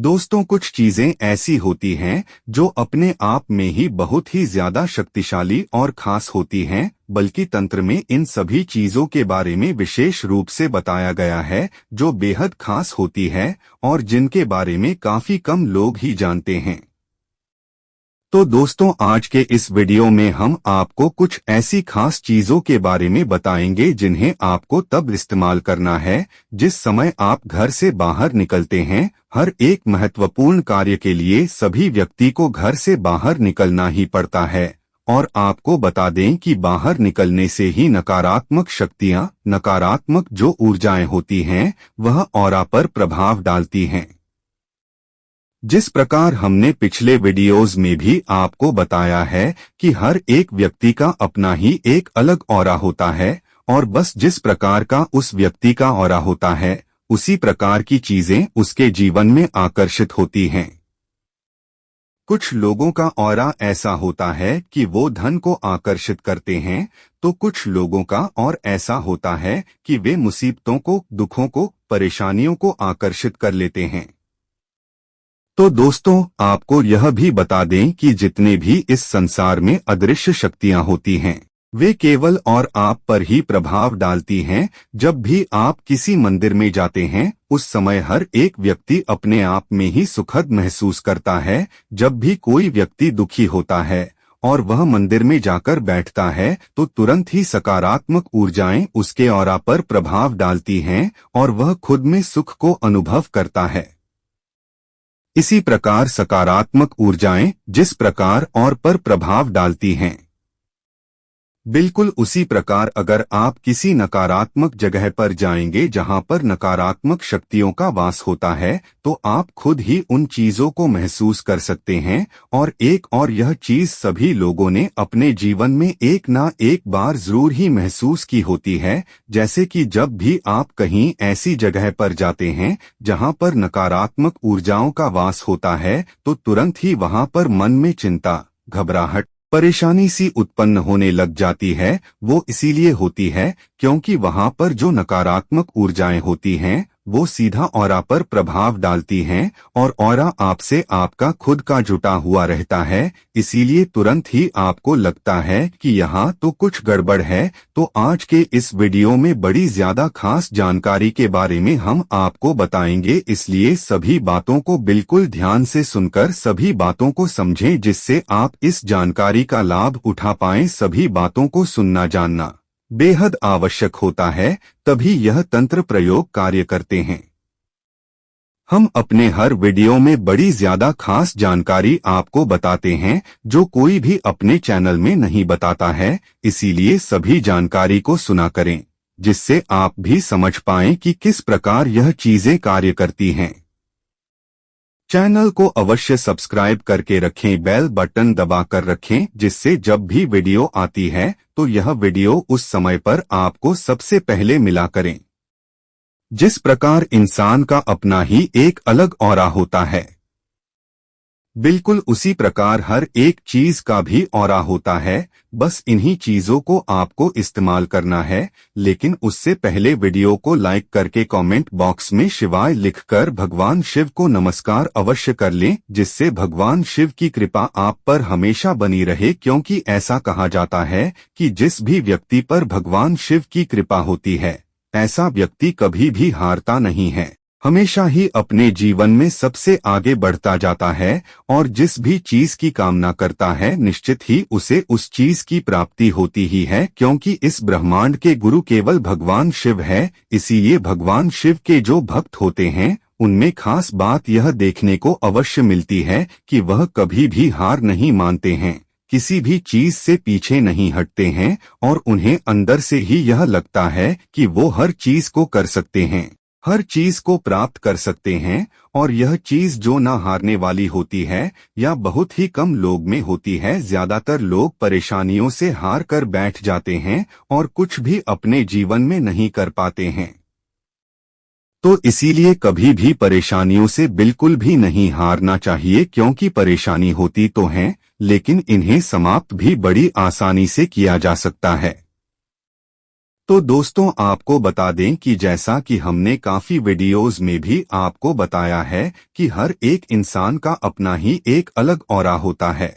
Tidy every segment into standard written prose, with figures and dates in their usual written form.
दोस्तों, कुछ चीजें ऐसी होती हैं जो अपने आप में ही बहुत ही ज्यादा शक्तिशाली और खास होती हैं, बल्कि तंत्र में इन सभी चीजों के बारे में विशेष रूप से बताया गया है जो बेहद खास होती है और जिनके बारे में काफी कम लोग ही जानते हैं। तो दोस्तों, आज के इस वीडियो में हम आपको कुछ ऐसी खास चीजों के बारे में बताएंगे जिन्हें आपको तब इस्तेमाल करना है जिस समय आप घर से बाहर निकलते हैं। हर एक महत्वपूर्ण कार्य के लिए सभी व्यक्ति को घर से बाहर निकलना ही पड़ता है और आपको बता दें कि बाहर निकलने से ही नकारात्मक शक्तियां, नकारात्मक जो ऊर्जाएं होती हैं, वह ऑरा पर प्रभाव डालती हैं। जिस प्रकार हमने पिछले वीडियोज में भी आपको बताया है कि हर एक व्यक्ति का अपना ही एक अलग ऑरा होता है और बस जिस प्रकार का उस व्यक्ति का ऑरा होता है उसी प्रकार की चीजें उसके जीवन में आकर्षित होती हैं। कुछ लोगों का ऑरा ऐसा होता है कि वो धन को आकर्षित करते हैं, तो कुछ लोगों का और ऐसा होता है कि वे मुसीबतों को, दुखों को, परेशानियों को आकर्षित कर लेते हैं। तो दोस्तों, आपको यह भी बता दें कि जितने भी इस संसार में अदृश्य शक्तियां होती हैं, वे केवल और आप पर ही प्रभाव डालती हैं। जब भी आप किसी मंदिर में जाते हैं, उस समय हर एक व्यक्ति अपने आप में ही सुखद महसूस करता है। जब भी कोई व्यक्ति दुखी होता है और वह मंदिर में जाकर बैठता है, तो तुरंत ही सकारात्मक ऊर्जाएं उसके ऑरा पर प्रभाव डालती हैं और वह खुद में सुख को अनुभव करता है। इसी प्रकार सकारात्मक ऊर्जाएं जिस प्रकार और पर प्रभाव डालती हैं, बिल्कुल उसी प्रकार अगर आप किसी नकारात्मक जगह पर जाएंगे जहां पर नकारात्मक शक्तियों का वास होता है, तो आप खुद ही उन चीजों को महसूस कर सकते हैं। और यह चीज सभी लोगों ने अपने जीवन में एक ना एक बार जरूर ही महसूस की होती है। जैसे कि जब भी आप कहीं ऐसी जगह पर जाते हैं जहां पर नकारात्मक ऊर्जाओं का वास होता है, तो तुरंत ही वहां पर मन में चिंता, घबराहट, परेशानी सी उत्पन्न होने लग जाती है। वो इसीलिए होती है क्योंकि वहां पर जो नकारात्मक ऊर्जाएं होती हैं वो सीधा ऑरा पर प्रभाव डालती हैं और ऑरा आपसे आपका खुद का जुटा हुआ रहता है। इसीलिए तुरंत ही आपको लगता है कि यहाँ तो कुछ गड़बड़ है। तो आज के इस वीडियो में बड़ी ज्यादा खास जानकारी के बारे में हम आपको बताएंगे, इसलिए सभी बातों को बिल्कुल ध्यान से सुनकर सभी बातों को समझें जिससे आप इस जानकारी का लाभ उठा पाएं। सभी बातों को सुनना जानना बेहद आवश्यक होता है, तभी यह तंत्र प्रयोग कार्य करते हैं। हम अपने हर वीडियो में बड़ी ज्यादा खास जानकारी आपको बताते हैं जो कोई भी अपने चैनल में नहीं बताता है। इसीलिए सभी जानकारी को सुना करें जिससे आप भी समझ पाएं कि किस प्रकार यह चीजें कार्य करती हैं। चैनल को अवश्य सब्सक्राइब करके रखें, बेल बटन दबा कर रखें जिससे जब भी वीडियो आती है तो यह वीडियो उस समय पर आपको सबसे पहले मिला करें। जिस प्रकार इंसान का अपना ही एक अलग ऑरा होता है, बिल्कुल उसी प्रकार हर एक चीज का भी ऑरा होता है। बस इन्हीं चीजों को आपको इस्तेमाल करना है। लेकिन उससे पहले वीडियो को लाइक करके कमेंट बॉक्स में शिवाय लिखकर भगवान शिव को नमस्कार अवश्य कर लें, जिससे भगवान शिव की कृपा आप पर हमेशा बनी रहे। क्योंकि ऐसा कहा जाता है कि जिस भी व्यक्ति पर भगवान शिव की कृपा होती है, ऐसा व्यक्ति कभी भी हारता नहीं है, हमेशा ही अपने जीवन में सबसे आगे बढ़ता जाता है और जिस भी चीज की कामना करता है निश्चित ही उसे उस चीज की प्राप्ति होती ही है। क्योंकि इस ब्रह्मांड के गुरु केवल भगवान शिव है। इसीलिए भगवान शिव के जो भक्त होते हैं उनमें खास बात यह देखने को अवश्य मिलती है कि वह कभी भी हार नहीं मानते हैं, किसी भी चीज से पीछे नहीं हटते हैं और उन्हें अंदर से ही यह लगता है कि वो हर चीज को कर सकते हैं, हर चीज को प्राप्त कर सकते हैं। और यह चीज जो ना हारने वाली होती है या बहुत ही कम लोग में होती है। ज्यादातर लोग परेशानियों से हार कर बैठ जाते हैं और कुछ भी अपने जीवन में नहीं कर पाते हैं। तो इसीलिए कभी भी परेशानियों से बिल्कुल भी नहीं हारना चाहिए, क्योंकि परेशानी होती तो है लेकिन इन्हें समाप्त भी बड़ी आसानी से किया जा सकता है। तो दोस्तों आपको बता दें कि जैसा कि हमने काफी वीडियोस में भी आपको बताया है कि हर एक इंसान का अपना ही एक अलग ऑरा होता है।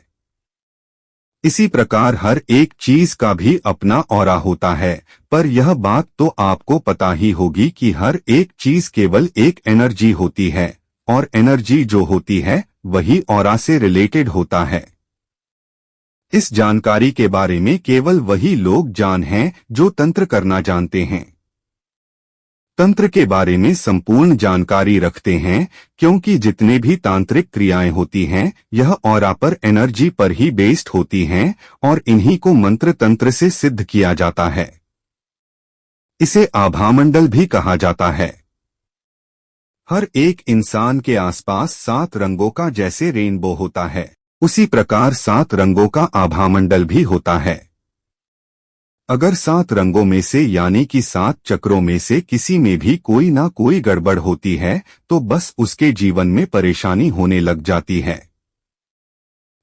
इसी प्रकार हर एक चीज का भी अपना ऑरा होता है, पर यह बात तो आपको पता ही होगी कि हर एक चीज केवल एक एनर्जी होती है, और एनर्जी जो होती है वही ऑरा से रिलेटेड होता है। इस जानकारी के बारे में केवल वही लोग जान हैं जो तंत्र करना जानते हैं, तंत्र के बारे में संपूर्ण जानकारी रखते हैं, क्योंकि जितने भी तांत्रिक क्रियाएं होती हैं यह ऑरा पर एनर्जी पर ही बेस्ड होती हैं और इन्हीं को मंत्र तंत्र से सिद्ध किया जाता है। इसे आभामंडल भी कहा जाता है। हर एक इंसान के आसपास 7 रंगों का जैसे रेनबो होता है, उसी प्रकार 7 रंगों का आभामंडल भी होता है। अगर 7 रंगों में से यानी कि 7 चक्रों में से किसी में भी कोई ना कोई गड़बड़ होती है तो बस उसके जीवन में परेशानी होने लग जाती है।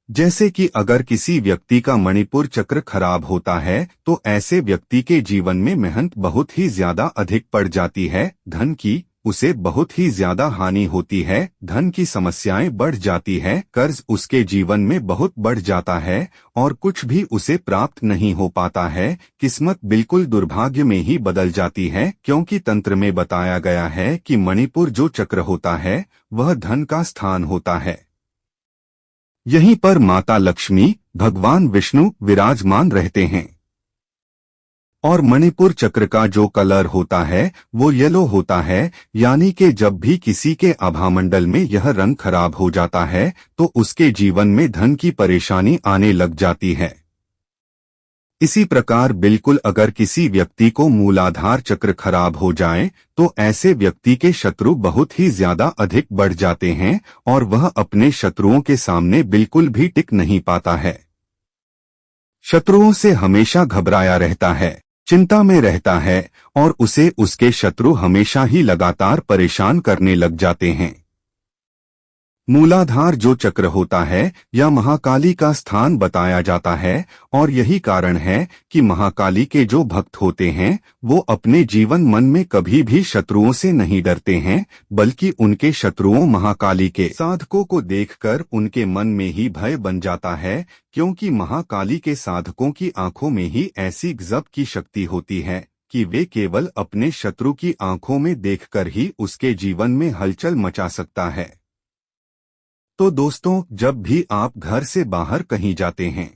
जैसे कि अगर किसी व्यक्ति का मणिपुर चक्र खराब होता है तो ऐसे व्यक्ति के जीवन में मेहनत बहुत ही ज्यादा अधिक पड़ जाती है, धन की उसे बहुत ही ज्यादा हानि होती है, धन की समस्याएं बढ़ जाती है, कर्ज उसके जीवन में बहुत बढ़ जाता है और कुछ भी उसे प्राप्त नहीं हो पाता है, किस्मत बिल्कुल दुर्भाग्य में ही बदल जाती है, क्योंकि तंत्र में बताया गया है कि मणिपुर जो चक्र होता है वह धन का स्थान होता है। यहीं पर माता लक्ष्मी, भगवान विष्णु विराजमान रहते हैं और मणिपुर चक्र का जो कलर होता है वो येलो होता है, यानी कि जब भी किसी के आभामंडल में यह रंग खराब हो जाता है तो उसके जीवन में धन की परेशानी आने लग जाती है। इसी प्रकार बिल्कुल अगर किसी व्यक्ति को मूलाधार चक्र खराब हो जाए तो ऐसे व्यक्ति के शत्रु बहुत ही ज्यादा अधिक बढ़ जाते हैं और वह अपने शत्रुओं के सामने बिल्कुल भी टिक नहीं पाता है। शत्रुओं से हमेशा घबराया रहता है, चिंता में रहता है और उसे उसके शत्रु हमेशा ही लगातार परेशान करने लग जाते हैं। मूलाधार जो चक्र होता है या महाकाली का स्थान बताया जाता है और यही कारण है कि महाकाली के जो भक्त होते हैं वो अपने जीवन मन में कभी भी शत्रुओं से नहीं डरते हैं, बल्कि उनके शत्रुओं महाकाली के साधकों को देखकर उनके मन में ही भय बन जाता है, क्योंकि महाकाली के साधकों की आंखों में ही ऐसी गजब की शक्ति होती है कि वे केवल अपने शत्रु की आंखों में देखकर ही उसके जीवन में हलचल मचा सकता है। तो दोस्तों जब भी आप घर से बाहर कहीं जाते हैं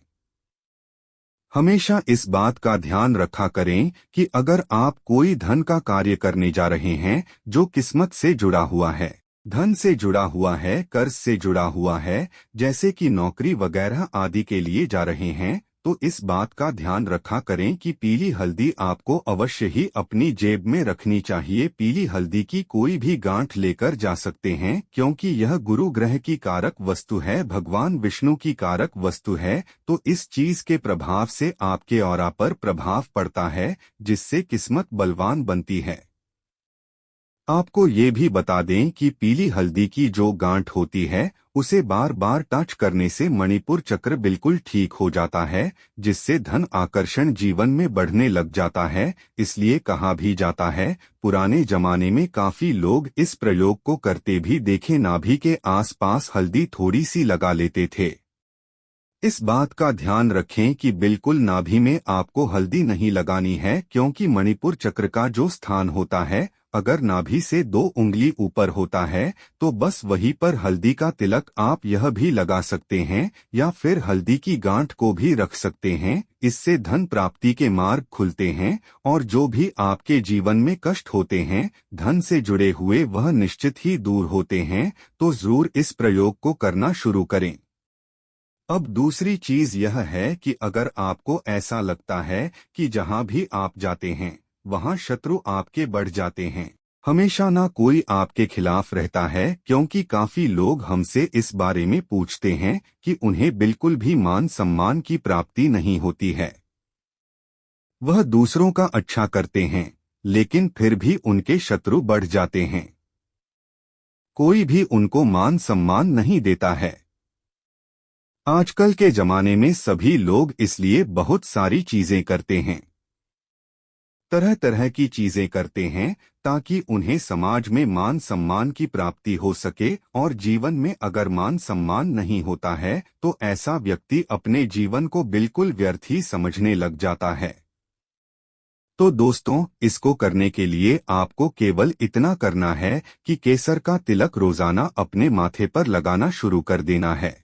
हमेशा इस बात का ध्यान रखा करें कि अगर आप कोई धन का कार्य करने जा रहे हैं जो किस्मत से जुड़ा हुआ है, धन से जुड़ा हुआ है, कर्ज से जुड़ा हुआ है, जैसे कि नौकरी वगैरह आदि के लिए जा रहे हैं, तो इस बात का ध्यान रखा करें कि पीली हल्दी आपको अवश्य ही अपनी जेब में रखनी चाहिए। पीली हल्दी की कोई भी गांठ लेकर जा सकते हैं, क्योंकि यह गुरु ग्रह की कारक वस्तु है, भगवान विष्णु की कारक वस्तु है, तो इस चीज के प्रभाव से आपके ऑरा पर प्रभाव पड़ता है, जिससे किस्मत बलवान बनती है। आपको ये भी बता दें कि पीली हल्दी की जो गांठ होती है उसे बार बार टच करने से मणिपुर चक्र बिल्कुल ठीक हो जाता है, जिससे धन आकर्षण जीवन में बढ़ने लग जाता है। इसलिए कहा भी जाता है, पुराने जमाने में काफी लोग इस प्रयोग को करते भी देखे, नाभि के आसपास हल्दी थोड़ी सी लगा लेते थे। इस बात का ध्यान रखें कि बिल्कुल नाभि में आपको हल्दी नहीं लगानी है, क्योंकि मणिपुर चक्र का जो स्थान होता है अगर नाभि से 2 उंगली ऊपर होता है तो बस वहीं पर हल्दी का तिलक आप यह भी लगा सकते हैं या फिर हल्दी की गांठ को भी रख सकते हैं। इससे धन प्राप्ति के मार्ग खुलते हैं और जो भी आपके जीवन में कष्ट होते हैं धन से जुड़े हुए वह निश्चित ही दूर होते हैं। तो जरूर इस प्रयोग को करना शुरू करें। अब दूसरी चीज यह है कि अगर आपको ऐसा लगता है कि जहां भी आप जाते हैं वहां शत्रु आपके बढ़ जाते हैं, हमेशा ना कोई आपके खिलाफ रहता है, क्योंकि काफी लोग हमसे इस बारे में पूछते हैं कि उन्हें बिल्कुल भी मान सम्मान की प्राप्ति नहीं होती है। वह दूसरों का अच्छा करते हैं लेकिन फिर भी उनके शत्रु बढ़ जाते हैं, कोई भी उनको मान सम्मान नहीं देता है। आजकल के जमाने में सभी लोग इसलिए बहुत सारी चीजें करते हैं। तरह तरह की चीजें करते हैं ताकि उन्हें समाज में मान सम्मान की प्राप्ति हो सके, और जीवन में अगर मान सम्मान नहीं होता है तो ऐसा व्यक्ति अपने जीवन को बिल्कुल व्यर्थ ही समझने लग जाता है। तो दोस्तों, इसको करने के लिए आपको केवल इतना करना है कि केसर का तिलक रोजाना अपने माथे पर लगाना शुरू कर देना है।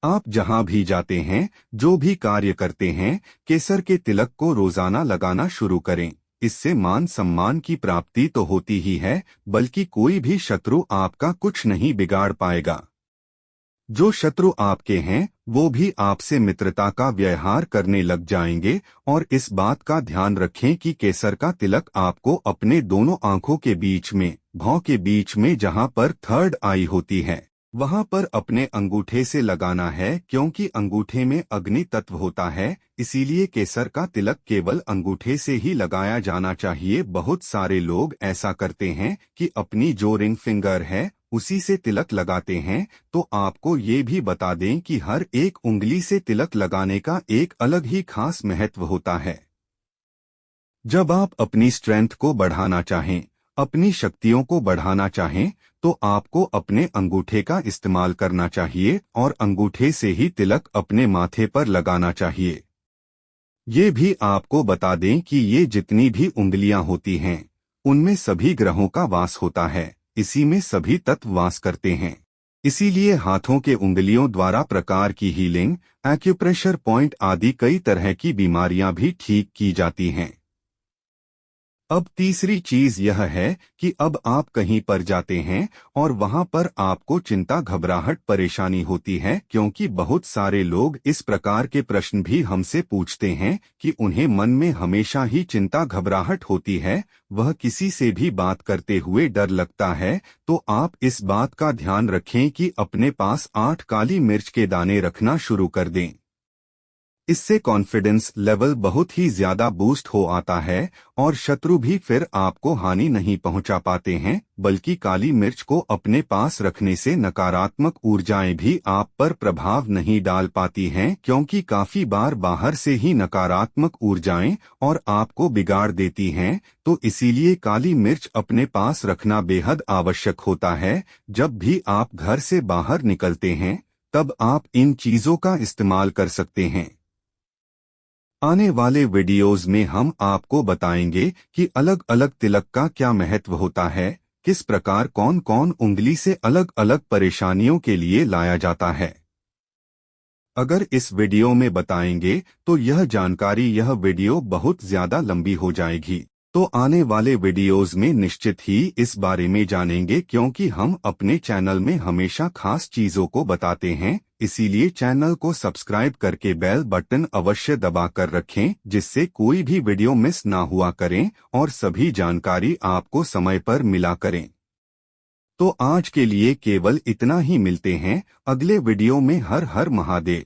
आप जहां भी जाते हैं, जो भी कार्य करते हैं, केसर के तिलक को रोजाना लगाना शुरू करें। इससे मान सम्मान की प्राप्ति तो होती ही है, बल्कि कोई भी शत्रु आपका कुछ नहीं बिगाड़ पाएगा। जो शत्रु आपके हैं वो भी आपसे मित्रता का व्यवहार करने लग जाएंगे। और इस बात का ध्यान रखें कि केसर का तिलक आपको अपने दोनों आंखों के बीच में, भौं के बीच में जहां पर थर्ड आई होती है, वहां पर अपने अंगूठे से लगाना है, क्योंकि अंगूठे में अग्नि तत्व होता है। इसीलिए केसर का तिलक केवल अंगूठे से ही लगाया जाना चाहिए। बहुत सारे लोग ऐसा करते हैं कि अपनी जो रिंग फिंगर है उसी से तिलक लगाते हैं। तो आपको ये भी बता दें कि हर एक उंगली से तिलक लगाने का एक अलग ही खास महत्व होता है। जब आप अपनी स्ट्रेंथ को बढ़ाना चाहें, अपनी शक्तियों को बढ़ाना चाहें, तो आपको अपने अंगूठे का इस्तेमाल करना चाहिए और अंगूठे से ही तिलक अपने माथे पर लगाना चाहिए। ये भी आपको बता दें कि ये जितनी भी उंगलियां होती हैं, उनमें सभी ग्रहों का वास होता है। इसी में सभी तत्व वास करते हैं। इसीलिए हाथों के उंगलियों द्वारा प्रकार की हीलिंग, एक्यूप्रेशर पॉइंट आदि कई तरह की बीमारियां भी ठीक की जाती हैं। अब तीसरी चीज यह है कि अब आप कहीं पर जाते हैं और वहां पर आपको चिंता, घबराहट, परेशानी होती है, क्योंकि बहुत सारे लोग इस प्रकार के प्रश्न भी हमसे पूछते हैं कि उन्हें मन में हमेशा ही चिंता, घबराहट होती है, वह किसी से भी बात करते हुए डर लगता है। तो आप इस बात का ध्यान रखें कि अपने पास 8 काली मिर्च के दाने रखना शुरू कर दें। इससे कॉन्फिडेंस लेवल बहुत ही ज्यादा बूस्ट हो आता है और शत्रु भी फिर आपको हानि नहीं पहुंचा पाते हैं। बल्कि काली मिर्च को अपने पास रखने से नकारात्मक ऊर्जाएं भी आप पर प्रभाव नहीं डाल पाती हैं, क्योंकि काफी बार बाहर से ही नकारात्मक ऊर्जाएं और आपको बिगाड़ देती हैं। तो इसीलिए काली मिर्च अपने पास रखना बेहद आवश्यक होता है। जब भी आप घर से बाहर निकलते हैं, तब आप इन चीजों का इस्तेमाल कर सकते हैं। आने वाले वीडियोज में हम आपको बताएंगे कि अलग अलग तिलक का क्या महत्व होता है, किस प्रकार कौन कौन उंगली से अलग अलग परेशानियों के लिए लाया जाता है। अगर इस वीडियो में बताएंगे तो यह वीडियो बहुत ज्यादा लंबी हो जाएगी। तो आने वाले वीडियोज में निश्चित ही इस बारे में जानेंगे, क्योंकि हम अपने चैनल में हमेशा खास चीजों को बताते हैं। इसीलिए चैनल को सब्सक्राइब करके बेल बटन अवश्य दबा कर रखें, जिससे कोई भी वीडियो मिस ना हुआ करें और सभी जानकारी आपको समय पर मिला करें। तो आज के लिए केवल इतना ही। मिलते हैं अगले वीडियो में। हर हर महादेव।